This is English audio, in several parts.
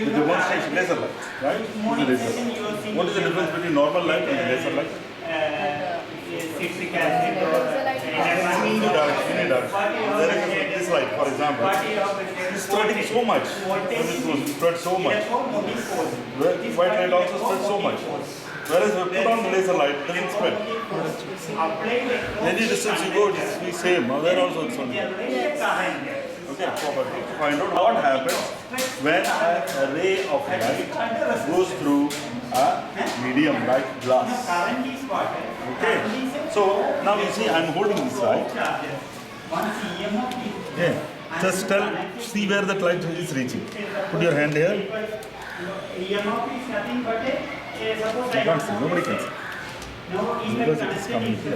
the demonstration laser light, right? What is the difference between normal light and laser light? Citric acid or In the direction. There is this light, for example, is spreading so much. Spread so much. White light also spreads so much. Whereas if you put on the laser light, it doesn't spread. Any distance you go, it is the same. Now there also it's only. Okay, properly. To find out what happens when a ray of light goes through a medium like glass. Okay, so now you see I'm holding this light. Yeah, just see where that light is reaching. Put your hand here. You can't see, nobody can see. Because it is coming here.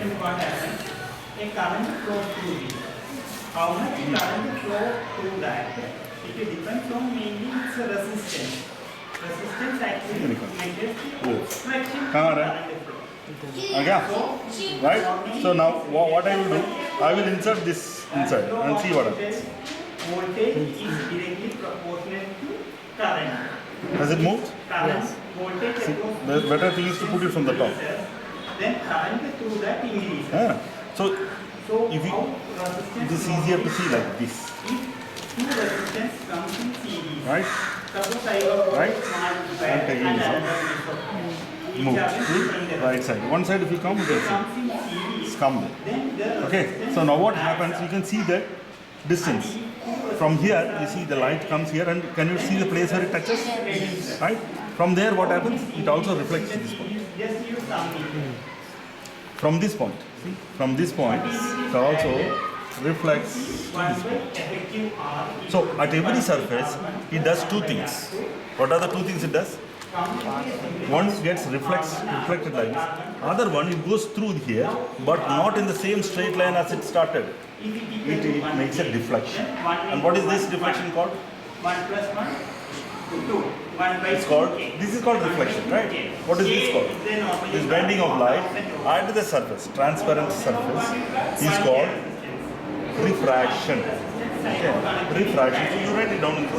A current flows through this. How much current flow through that? It depends on mainly its resistance. Resistance actually measures the refraction current flow. Okay, right? So now what I will do, I will insert this inside and see what happens. Voltage is directly proportional to current. Has it moved? Current, voltage See, across the better thing is to put it from the top. then current through that increases. Yeah. So So if you, how resistance it is easier to see like this, if two resistance comes in series. right? Suppose I have Right? small I'm wire taking and this out. another is Move to right side. One side if you come, it will comes see. in series. It's come there. Then the Okay. So now what happens? You can see the distance. From here, you see the light comes here, and can you see the place where it touches? Right? From there, what happens? It also reflects this point. just use something. From this point, see? From this point, it also reflects to this point. Effective R is So at every surface, it does two things. What are the two things it does? One gets reflected like this. Other one, it goes through here, but not in the same straight line as it started. It makes a deflection. And what is this deflection called? 1 plus 1 2 1 by It's called, this is called reflection, right? What is this called? This bending of light at the surface, transparent surface, is called refraction. Okay, refraction. So you write it down in this.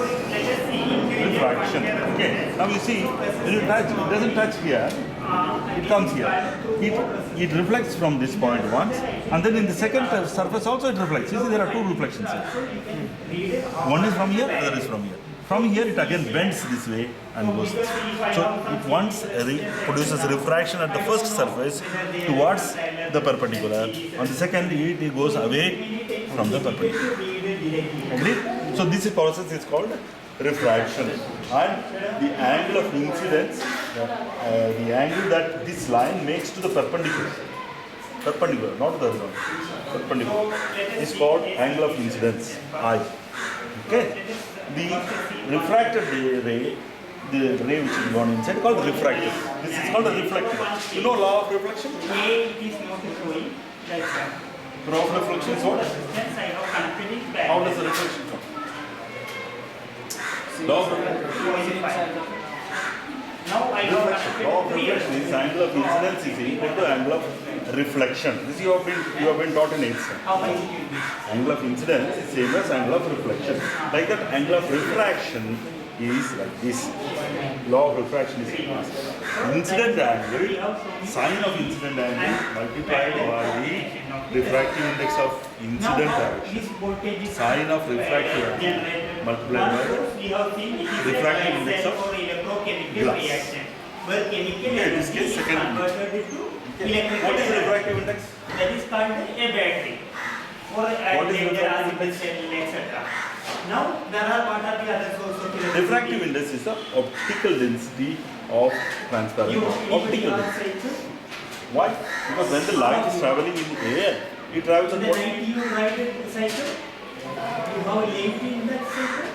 Refraction. Okay. Now you see, when you touch, it doesn't touch here. It comes here. It reflects from this point once, and then in the second surface also it reflects. You see, there are two reflections here. One is from here, other is from here. From here, it again bends this way and goes this way. So it once produces refraction at the first surface towards the perpendicular. On the second, it goes away from the perpendicular. Agreed? So this process is called refraction. And the angle of incidence, the angle that this line makes to the perpendicular, not the horizontal, perpendicular, is called angle of incidence, I. Okay? The refracted ray, the ray which is gone inside, called refractive. This is called a reflective. You know law of reflection? A it is not showing like that. Law of reflection is what? Resistance I have connected it back. How does the reflection come? Law of reflection. Now I have Reflection. Law of connected reflection is angle of incidence is equal to angle of reflection. This you have been taught in 8th standard. how I will do this. Angle of incidence is same as angle of reflection. Like that, angle of refraction is like this. Law of refraction is like this. Incident angle, sine of incident angle multiplied by the refractive index of incident direction. This voltage is Sine of refractive angle generated. multiplied by We have seen it is refractive index a of for electrochemical glass. reaction. Where chemical Okay, in this energy case, is second. converted into electrical What is the energy. refractive index? That is called a battery. Or a What is laser refractive acid cell, etc. Now there are what are the other sources of electricity? Refractive index is the optical density of transparent light. Optical density. Why? Because when the light is traveling in air, it travels In at the what? night you write a cycle, you have length in that cycle,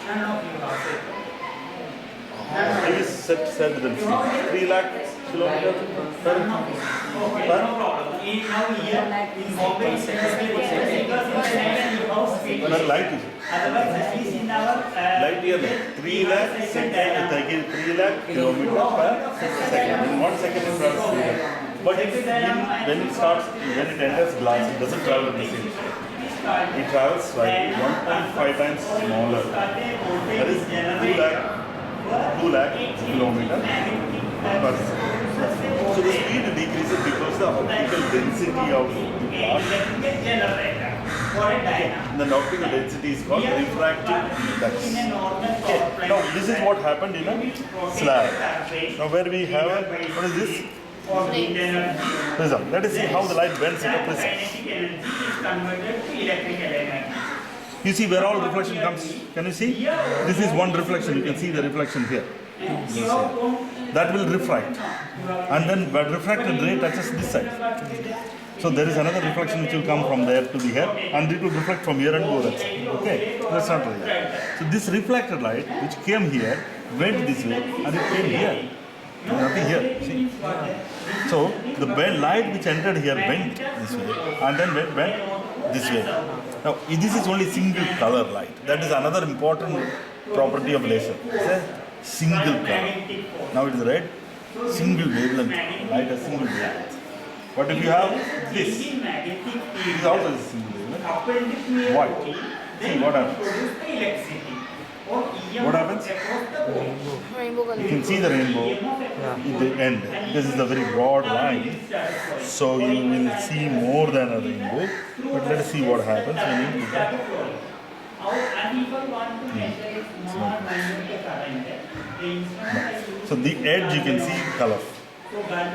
none of you have cycle. I just said the density. 3 lakh kilometers per Okay, no problem. Now here, in Bombay, it's because in the night you have speed. per light is. Otherwise, at least in our Light year 3 lakh second, 3 lakh kilometers per second. In 1 second it travels 3 lakh. But when it enters glass, it doesn't travel at the same speed. It travels slightly 1.5 times smaller. That is 2 lakh 2 lakh kilometer per second. So the speed decreases because the optical density of the part. The optical density is called refractive index. Okay. Now this is what happened in a slab. Now where we have a, what is this? Prism. Let us see how the light bends in a prism. You see where all reflection comes. Can you see? This is one reflection. You can see the reflection here. That will refract. And then when refracted ray touches this side. So there is another reflection which will come from there to the here, and it will reflect from here and go that side. Okay? That's not right. So this reflected light which came here went this way and it came here. Nothing here. See? So the light which entered here went this way and then went this way. Now this is only single color light. That is another important property of laser. It's a single color. Now it is red. Single wavelength. Light has single wavelength. What if you have this? This is also a single wavelength. White. See what happens? What happens? Rainbow color. You can see the rainbow in the end. This is a very broad line, so you will see more than a rainbow. But let us see what happens when you put it. So the edge you can see color.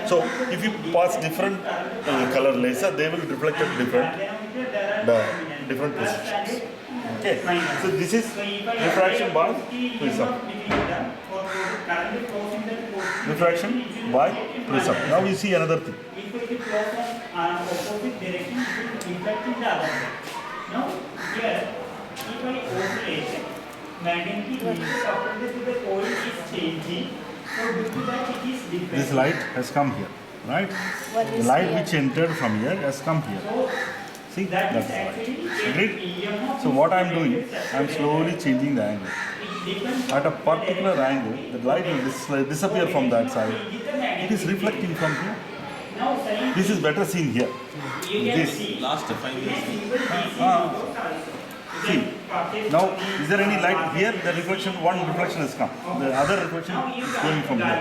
So if you pass different color laser, they will reflect at different positions. Okay, so this is refraction by prism. Refraction by prism. Now you see another thing. Now here, if I oscillate, magnetic opposite to the coil is changing. So due to that it is different. This light has come here, right? The light which entered from here has come here. See, that's the light. Agreed? So what I am doing, I am slowly changing the angle. At a particular angle, the light will disappear from that side. It is reflecting from here. This is better seen here. This. Last 5 years. See, now is there any light here? The reflection, one reflection has come. The other reflection is going from here.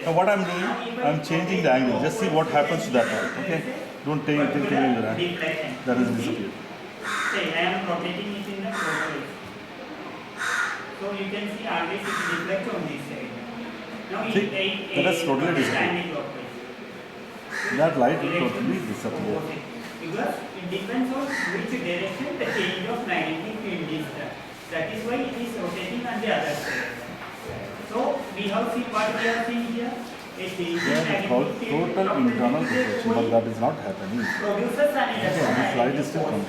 Now what I am doing, I am changing the angle. Just see what happens to that light. Okay? Don't take the angle. That is disappeared. Say, I am rotating it in the clockwise. So you can see always it reflects on this side. Now See, that has totally disappeared. That light will totally disappear. Because it depends on which direction the change of magnetic field is done. That is why it is rotating on the other side. So we have seen what we have seen here. A change in That is called magnetic field total internal reflection, but that is not happening. produces an Okay, this light is still coming.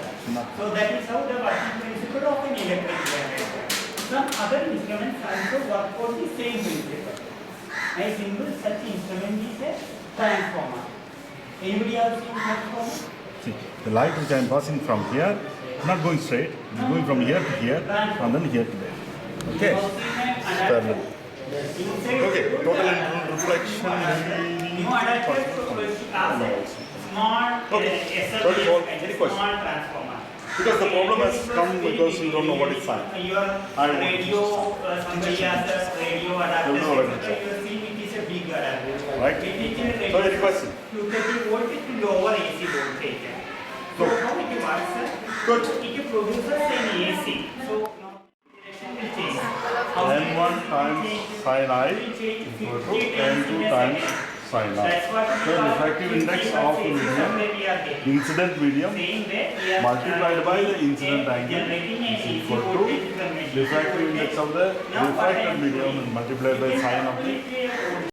So that is how the working principle of an electric generator. Some other instruments also work for the same principle. A simple such instrument is a transformer. Anybody have seen transformer? See, the light which I am passing from here is not going straight. It is going from here to here and then here to there. Okay? Parallel. Okay, total internal reflection. Small Okay. Any question? small transformer. Because the problem has come because you don't know what is sign. Your radio, somebody has a radio adapter. You know what it is. You see it is a big adapter. Right. It is a So any question? 230 volt to lower AC voltage. So how it works? Good. It produces an AC. So now direction will change. N1 times sin I equal to N2 times sin I. So refractive index of the medium, incident medium multiplied by the incident angle is equal to refractive index of the refracted medium multiplied by sin of the